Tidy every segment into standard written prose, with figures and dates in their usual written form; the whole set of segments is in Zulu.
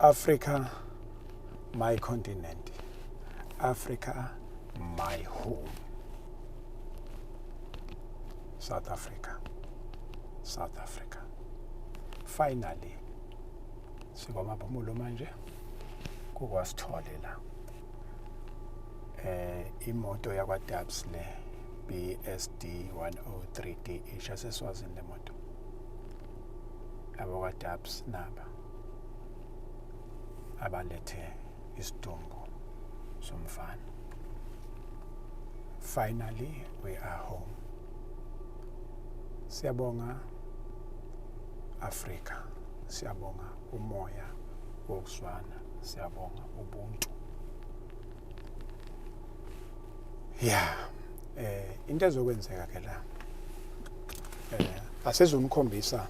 Africa, my continent. Africa, my home. South Africa. South Africa. Finally, KwaMaphumulo manje kukwasitholela imoto yakwaDabs le BSD 103DH aseswazini le moto. AbakwaDabs naba abalethe isidumbu somfana. Finally, we are home. Siyabonga Africa, siyabonga umoya wokuzwana, siyabonga ubuntu. Into ezokwenzeka ke la asizomkhombisa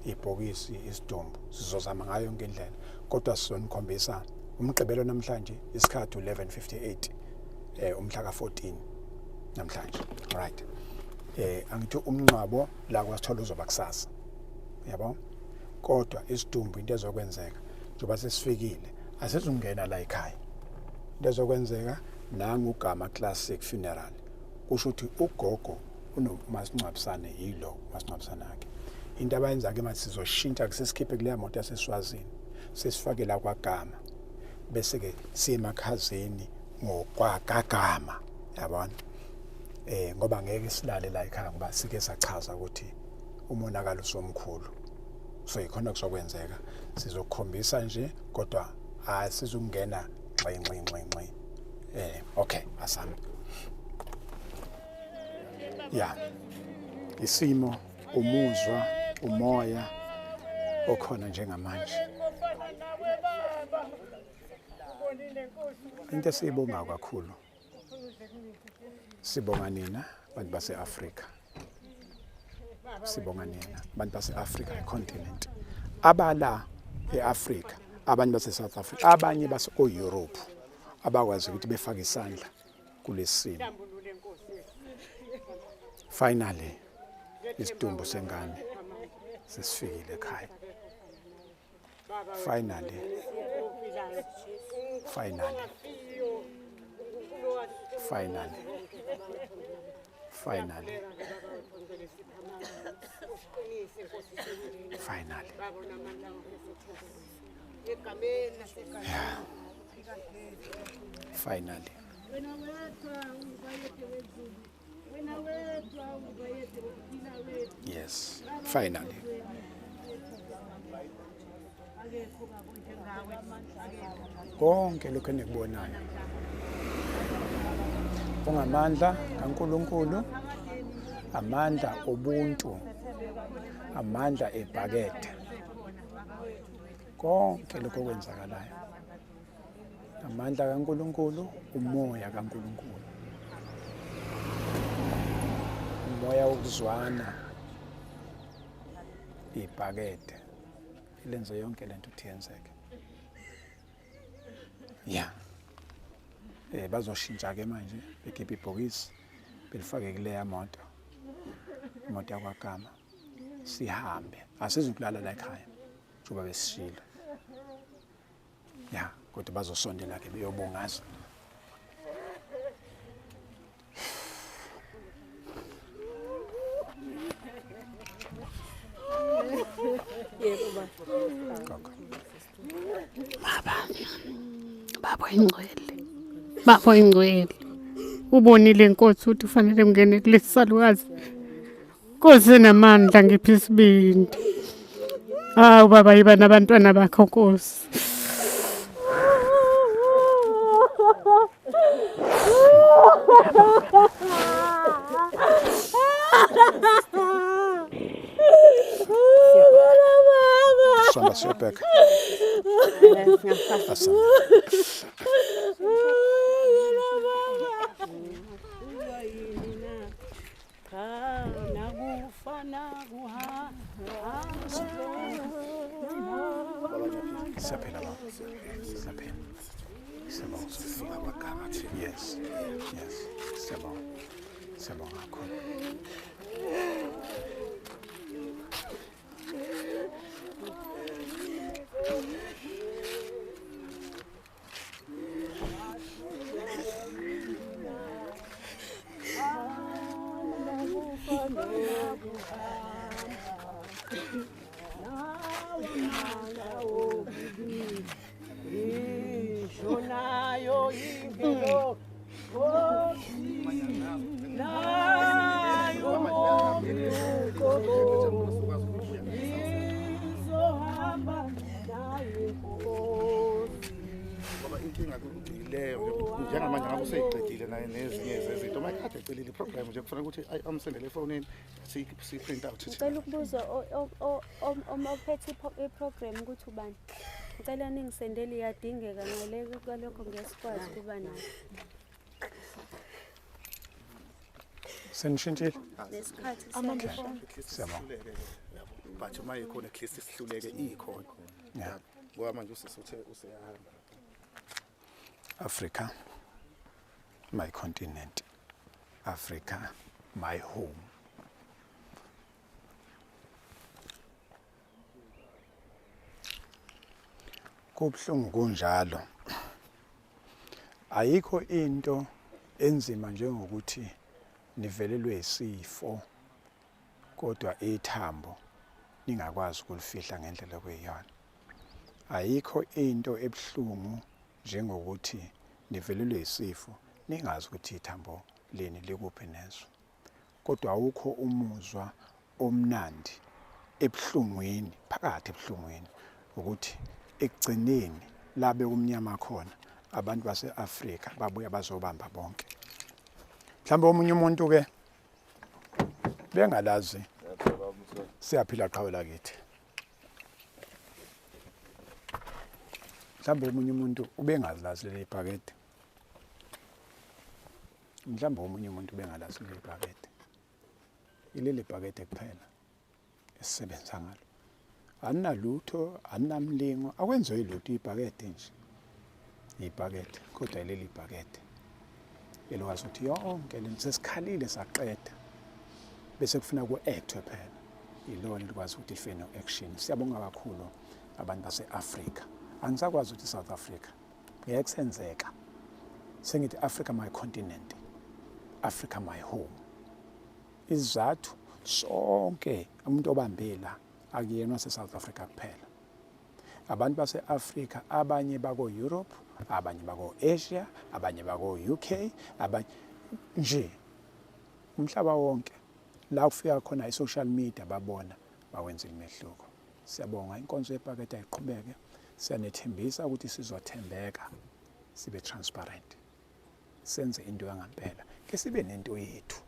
ibhokisi isidumbu, sizozama ngayo yonke indlela, kodwa sizonikhombisa umgqibelo namhlanje isikhathi 11:58 umhla ka14 namhlanje. Right. Angithi umncwabo la kwasithola uzoba kusasa. Yabo? Kodwa isidumbu into ezokwenzeka njoba sesifikile asizungena la ekhaya. Into ezokwenzeka nangu ugama classic funeral. Kusho ukuthi ugogo unomasingcwabisane yilo masingcwabisana akhe. Into abayenza ke manje sizoshintsha kusesikhipe kuleya moto yaseswazini. Sesifake la kwagama. Bese ke siyemakhazeni ngokwagama. Yabona? Ngoba ngeke silale la ekhaya ngoba sike sachaza ukuthi umonakalo somkhulu. So ikhona kuzokwenzeka sizokhombisa nje kodwa asizungena ngxi. Okay, asami. Isimo, umuzwa, umoya okhona njengamanje. Into esiyibonga kakhulu. Sibonga nina bantu base-Afrika. Sibonga nina bantu base-Afrika continent. Abala e-Afrika, abanye base-South Africa, abanye base-Europe abakwazi ukuthi befake isandla kulesimo. Finally, isidumbu sengane sesifikile ekhaya. Finally. Finally. Yes, finally. Konke lokho enikubonayo kungamandla kaNkulunkulu, amandla obuntu, amandla ebhakede. Konke lokho kwenzakalayo amandla kaNkulunkulu, umoya kaNkulunkulu, umoya wokuzwana, ibhakede ilenze yonke lento ukuthi yenzeke. Bazoshintsha ke manje bekhipha ibhokisi belifake kuleya moto, imoto yakwagama, sihambe. Asizukulala la ekhaya njoba besishilo. Kodwa bazosondela ke beyobungaza. Baba ingcwele ubonile inkosi ukuthi ufanele ungene kulesi salukazi. Nkosi namandla ngiphi isibindi. Baba yiba nabantwana bakho Nkosi. Sonda siyabheka. Yes. Shonayo ingelo ngoba inkinga kuyileyo njengamanje ngabe useyiqedile naye nezinye zezinto mayikade ecelile iprogram nje kufanele ukuthi amsendele efonini si-print out. Ngicela ukubuza ophethe iprogram ukuthi ubani? Ngicela ningisendele iyadingeka ngaleko kwalokho ngesikwazi kuba nayo. Senishintshile? Nesikhathi Siyabonga. But uma ikhona at least sihluleke ikhona. Yeah. Ngoba manje usisuthe useyahamba. Africa, my continent. Africa, my home. Kubuhlungu kunjalo. Ayikho into enzima njengokuthi nivelelwe isifo kodwa ithambo ningakwazi ukulifihla ngendlela okuyiyona. Ayikho into ebuhlungu njengokuthi nivelelwe isifo ningazi ukuthi ithambo leni likuphi neso. Kodwa awukho umuzwa omnandi ebuhlungwini, phakathi ebuhlungwini ukuthi ekugcineni labe umnyama khona abantu base-Afrika babuya bazobamba bonke. Mhlawumbe omunye umuntu ke bengalazi siyaphila qhawe lakithi. Mhlawumbe omunye umuntu ubengalazi leli bhakede. Mhlawumbe omunye umuntu ubengalazi leli bhakede. Ileli bhakede kuphela esisebenza ngalo. Anginalutho, anginamlingo, akwenziwe lutho ibhakede nje. Ibhakede, kodwa leli bhakede. Elokwazi ukuthi yonke lento sesikhalile saqeda. Bese kufuna ku-actwe phela. Ilona likwazi ukuthi life no-action. Siyabonga kakhulu abantu base-Afrika. Angisakwazi ukuthi South Africa. Ngeke senzeka. Sengithi Africa my continent. Africa my home. Izathu sonke umuntu obambela akuyena wase-South Africa kuphela. Abantu base-Afrika abanye bako-Europe, abanye bako-Asia, abanye bako-UK, abanye nje umhlaba wonke la kufika khona i-social media babona bawenza imehluko. Siyabonga inkonzo yebhakede ayiqhubeke. Siyanethembisa ukuthi sizothembeka sibe transparent. Senze into yangempela. Ke sibe nento yethu.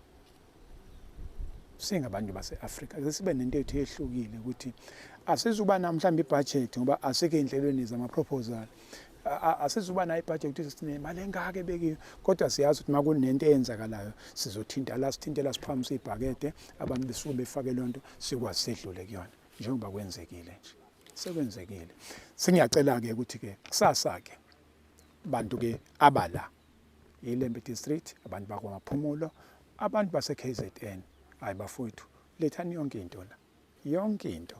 Singabantu base-Afrika ke sibe nento yethu ehlukile ukuthi asizuba namhlanje ibudget ngoba asike inhlelweni zama-proposal. Asizuba nayo ibudget ukuthi sinemali engake bekiwe kodwa siyazi ukuthi makunento eyenzakalayo sizothinta la sithintela siphakamisa ibhakede abantu besuke befake lonto sikwazi sedlule kuyona njengoba kwenzekile nje. Sekwenzekile. Singiyacela ke ukuthi ke kusasa ke bantu ke abala iLembe district abantu bakwaMaphumulo abantu base KZN hayi bafowethu lethani yonke into la yonke into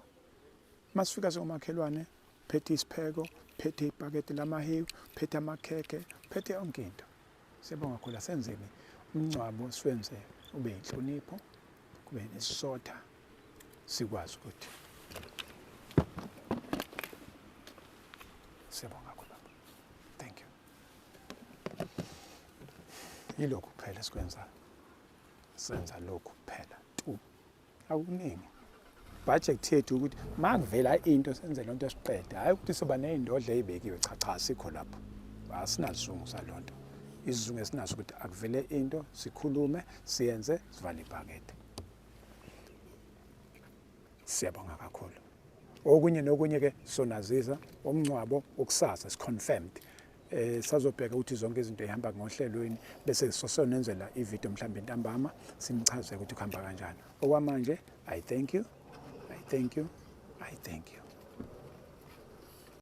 masifika somakhelwane phethe isipheko phethe ibhakede lamahewu phethe amakheke phethe yonke into siyabonga kakhulu senzeni umncwabo siwenze ube inhlonipho kube nesisotha sikwazi ukuthi siyabonga kakhulu. Thank you. Yilokhu phela sikwenza. Senza lokhu phela tu. Akuningi. Budget yethu ukuthi makuvela into senze lonto esiqede. Hayi ukuthi soba nezindodla ezibekiwe cha sikho lapho. Asinazungu salonto. Isizungu esinaso ukuthi akuvele into sikhulume siyenze sivale ibhakede. Siyabonga kakhulu. Okunye nokunye ke sonazisa omncwabo okusasa confirmed sazobheka ukuthi zonke izinto ehamba ngohlelweni bese sosonenzela ivideo mhlawumbe intambama simchaze ukuthi kuhamba kanjani. Okwamanje I thank you.